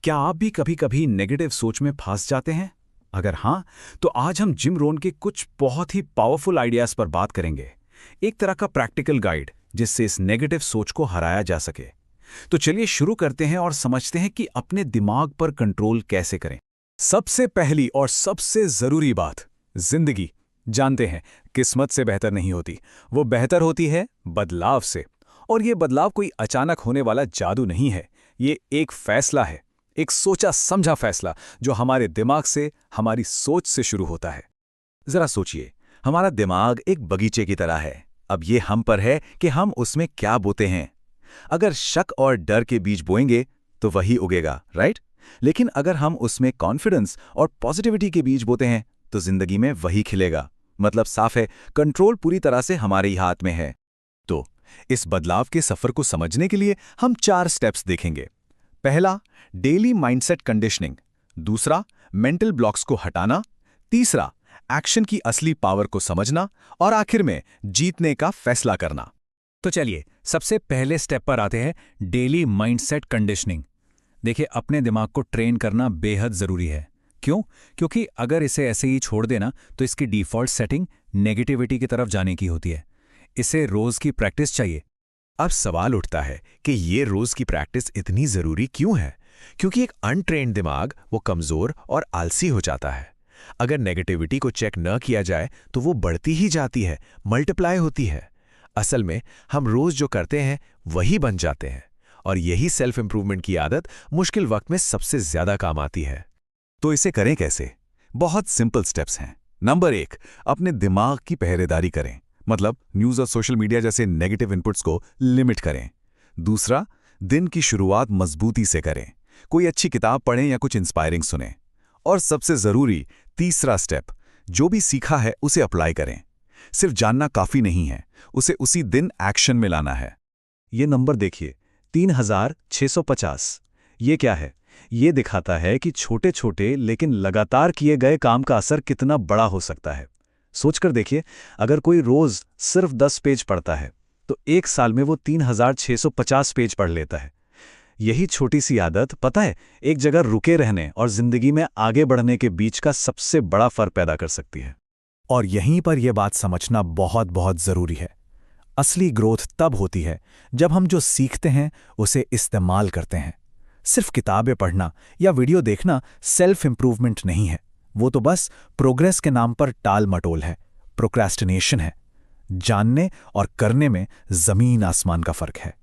क्या आप भी कभी-कभी नेगेटिव सोच में फंस जाते हैं? अगर हाँ, तो आज हम जिम रोहन के कुछ बहुत ही पावरफुल आइडियाज पर बात करेंगे। एक तरह का प्रैक्टिकल गाइड जिससे इस नेगेटिव सोच को हराया जा सके। तो चलिए शुरू करते हैं और समझते हैं कि अपने दिमाग पर कंट्रोल कैसे करें। सबसे पहली और सबसे जरूरी बात, जिंदगी जानते हैं किस्मत से बेहतर नहीं होती, वो बेहतर होती है बदलाव से। और ये बदलाव कोई अचानक होने वाला जादू नहीं है, ये एक फैसला है, एक सोचा समझा फैसला जो हमारे दिमाग से, हमारी सोच से शुरू होता है। जरा सोचिए, हमारा दिमाग एक बगीचे की तरह है। अब ये हम पर है कि हम उसमें क्या बोते हैं। अगर शक और डर के बीज बोएंगे तो वही उगेगा, राइट? लेकिन अगर हम उसमें कॉन्फिडेंस और पॉजिटिविटी के बीज बोते हैं तो जिंदगी में वही खिलेगा। मतलब साफ है, कंट्रोल पूरी तरह से हमारे ही हाथ में है। तो इस बदलाव के सफर को समझने के लिए हम 4 स्टेप्स देखेंगे। पहला, डेली माइंडसेट कंडीशनिंग। दूसरा, मेंटल ब्लॉक्स को हटाना। तीसरा, एक्शन की असली पावर को समझना। और आखिर में जीतने का फैसला करना। तो चलिए सबसे पहले स्टेप पर आते हैं, डेली माइंडसेट कंडीशनिंग। देखिए, अपने दिमाग को ट्रेन करना बेहद जरूरी है। क्यों? क्योंकि अगर इसे ऐसे ही छोड़ देना तो इसकी डिफॉल्ट सेटिंग नेगेटिविटी की तरफ जाने की होती है। इसे रोज की प्रैक्टिस चाहिए। अब सवाल उठता है कि ये रोज की प्रैक्टिस इतनी जरूरी क्यों है? क्योंकि एक अनट्रेन्ड दिमाग वो कमजोर और आलसी हो जाता है। अगर नेगेटिविटी को चेक न किया जाए तो वो बढ़ती ही जाती है, मल्टीप्लाई होती है। असल में हम रोज जो करते हैं वही बन जाते हैं, और यही सेल्फ इंप्रूवमेंट की आदत मुश्किल वक्त में सबसे ज्यादा काम आती है। तो इसे करें कैसे? बहुत सिंपल स्टेप्स हैं। नंबर 1, अपने दिमाग की पहरेदारी करें। मतलब न्यूज़ और सोशल मीडिया जैसे नेगेटिव इनपुट्स को लिमिट करें। दूसरा, दिन की शुरुआत मजबूती से करें। कोई अच्छी किताब पढ़ें या कुछ इंस्पायरिंग सुनें। और सबसे जरूरी तीसरा स्टेप, जो भी सीखा है उसे अप्लाई करें। सिर्फ जानना काफी नहीं है, उसे उसी दिन एक्शन में लाना है। ये नंबर देखिए, 3650। ये क्या है? ये दिखाता है कि छोटे छोटे लेकिन लगातार किए गए काम का असर कितना बड़ा हो सकता है। सोचकर देखिए, अगर कोई रोज सिर्फ 10 पेज पढ़ता है तो एक साल में वो 3650 पेज पढ़ लेता है। यही छोटी सी आदत, पता है, एक जगह रुके रहने और जिंदगी में आगे बढ़ने के बीच का सबसे बड़ा फर्क पैदा कर सकती है। और यहीं पर यह बात समझना बहुत बहुत जरूरी है। असली ग्रोथ तब होती है जब हम जो सीखते हैं उसे इस्तेमाल करते हैं। सिर्फ किताबें पढ़ना या वीडियो देखना सेल्फ इंप्रूवमेंट नहीं है, वो तो बस प्रोग्रेस के नाम पर टाल मटोल है, प्रोक्रेस्टिनेशन है। जानने और करने में जमीन आसमान का फर्क है।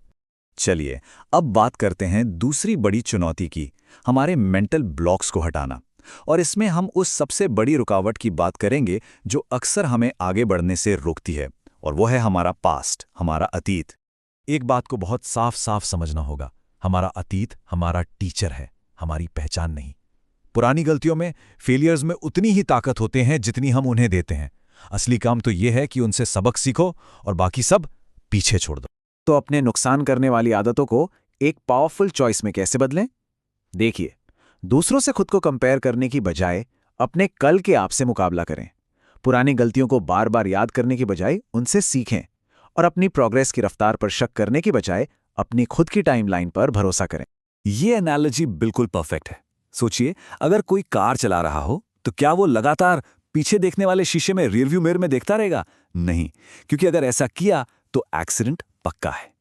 चलिए अब बात करते हैं दूसरी बड़ी चुनौती की, हमारे मेंटल ब्लॉक्स को हटाना। और इसमें हम उस सबसे बड़ी रुकावट की बात करेंगे जो अक्सर हमें आगे बढ़ने से रोकती है, और वो है हमारा पास्ट, हमारा अतीत। एक बात को बहुत साफ साफ समझना होगा, हमारा अतीत हमारा टीचर है, हमारी पहचान नहीं। पुरानी गलतियों में, फेलियर्स में उतनी ही ताकत होते हैं जितनी हम उन्हें देते हैं। असली काम तो यह है कि उनसे सबक सीखो और बाकी सब पीछे छोड़ दो। तो अपने नुकसान करने वाली आदतों को एक पावरफुल चॉइस में कैसे बदलें? देखिए, दूसरों से खुद को कंपेयर करने की बजाय अपने कल के आप से मुकाबला करें। पुरानी गलतियों को बार बार याद करने की बजाय उनसे सीखें। और अपनी प्रोग्रेस की रफ्तार पर शक करने की बजाय अपनी खुद की टाइमलाइन पर भरोसा करें। ये एनालॉजी बिल्कुल परफेक्ट है। सोचिए, अगर कोई कार चला रहा हो तो क्या वो लगातार पीछे देखने वाले शीशे में, रियरव्यू मिरर में देखता रहेगा? नहीं, क्योंकि अगर ऐसा किया तो एक्सीडेंट पक्का है।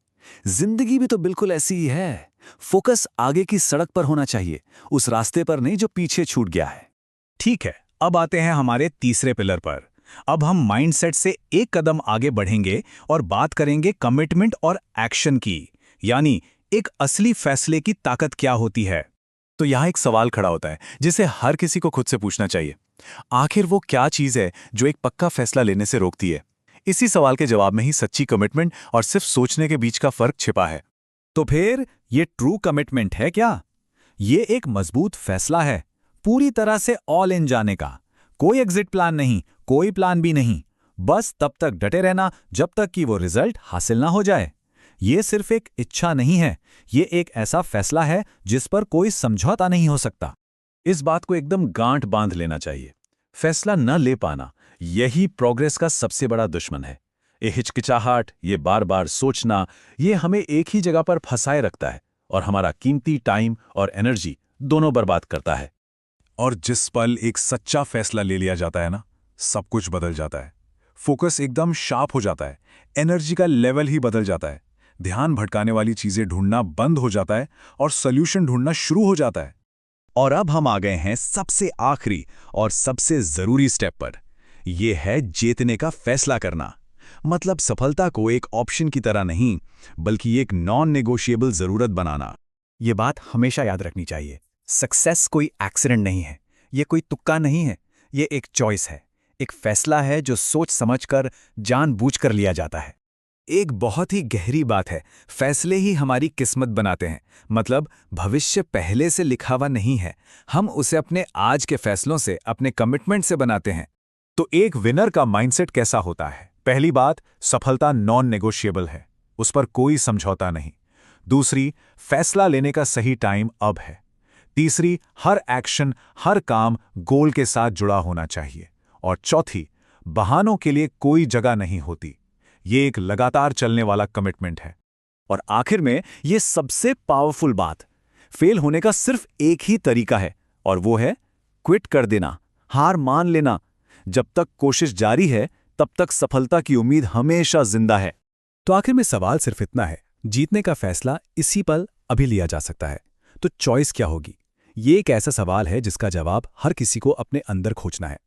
जिंदगी भी तो बिल्कुल ऐसी ही है। फोकस आगे की सड़क पर होना चाहिए, उस रास्ते पर नहीं जो पीछे छूट गया है। ठीक है, अब आते हैं हमारे तीसरे पिलर पर। अब हम माइंडसेट से एक कदम आगे बढ़ेंगे और बात करेंगे कमिटमेंट और एक्शन की, यानी एक असली फैसले की ताकत क्या होती है। तो यहाँ एक सवाल खड़ा होता है जिसे हर किसी को खुद से पूछना चाहिए। आखिर वो क्या चीज है जो एक पक्का फैसला लेने से रोकती है? इसी सवाल के जवाब में ही सच्ची कमिटमेंट और सिर्फ सोचने के बीच का फर्क छिपा है। तो फिर ये ट्रू कमिटमेंट है क्या? ये एक मजबूत फैसला है, पूरी तरह से ऑल इन जाने का। कोई एग्जिट प्लान नहीं, कोई प्लान भी नहीं, बस तब तक डटे रहना जब तक कि वो रिजल्ट हासिल ना हो जाए। ये सिर्फ एक इच्छा नहीं है, ये एक ऐसा फैसला है जिस पर कोई समझौता नहीं हो सकता। इस बात को एकदम गांठ बांध लेना चाहिए। फैसला न ले पाना, यही प्रोग्रेस का सबसे बड़ा दुश्मन है। ये हिचकिचाहट, ये बार बार सोचना, ये हमें एक ही जगह पर फंसाए रखता है और हमारा कीमती टाइम और एनर्जी दोनों बर्बाद करता है। और जिस पल एक सच्चा फैसला ले लिया जाता है ना, सब कुछ बदल जाता है। फोकस एकदम शार्प हो जाता है, एनर्जी का लेवल ही बदल जाता है, ध्यान भटकाने वाली चीजें ढूंढना बंद हो जाता है और सॉल्यूशन ढूंढना शुरू हो जाता है। और अब हम आ गए हैं सबसे आखिरी और सबसे जरूरी स्टेप पर। यह है जीतने का फैसला करना। मतलब सफलता को एक ऑप्शन की तरह नहीं, बल्कि एक नॉन नेगोशिएबल जरूरत बनाना। ये बात हमेशा याद रखनी चाहिए। सक्सेस कोई एक्सीडेंट नहीं है, ये कोई तुक्का नहीं है, ये एक चॉइस है, एक फैसला है जो सोच समझकर जानबूझकर लिया जाता है। एक बहुत ही गहरी बात है, फैसले ही हमारी किस्मत बनाते हैं। मतलब भविष्य पहले से लिखा हुआ नहीं है, हम उसे अपने आज के फैसलों से, अपने कमिटमेंट से बनाते हैं। तो एक विनर का माइंडसेट कैसा होता है? पहली बात, सफलता नॉन नेगोशिएबल है, उस पर कोई समझौता नहीं। दूसरी, फैसला लेने का सही टाइम अब है। तीसरी, हर एक्शन, हर काम गोल के साथ जुड़ा होना चाहिए। और चौथी, बहानों के लिए कोई जगह नहीं होती। ये एक लगातार चलने वाला कमिटमेंट है। और आखिर में ये सबसे पावरफुल बात, फेल होने का सिर्फ एक ही तरीका है, और वो है क्विट कर देना, हार मान लेना। जब तक कोशिश जारी है, तब तक सफलता की उम्मीद हमेशा जिंदा है। तो आखिर में सवाल सिर्फ इतना है, जीतने का फैसला इसी पल अभी लिया जा सकता है। तो चॉइस क्या होगी? ये एक ऐसा सवाल है जिसका जवाब हर किसी को अपने अंदर खोजना है।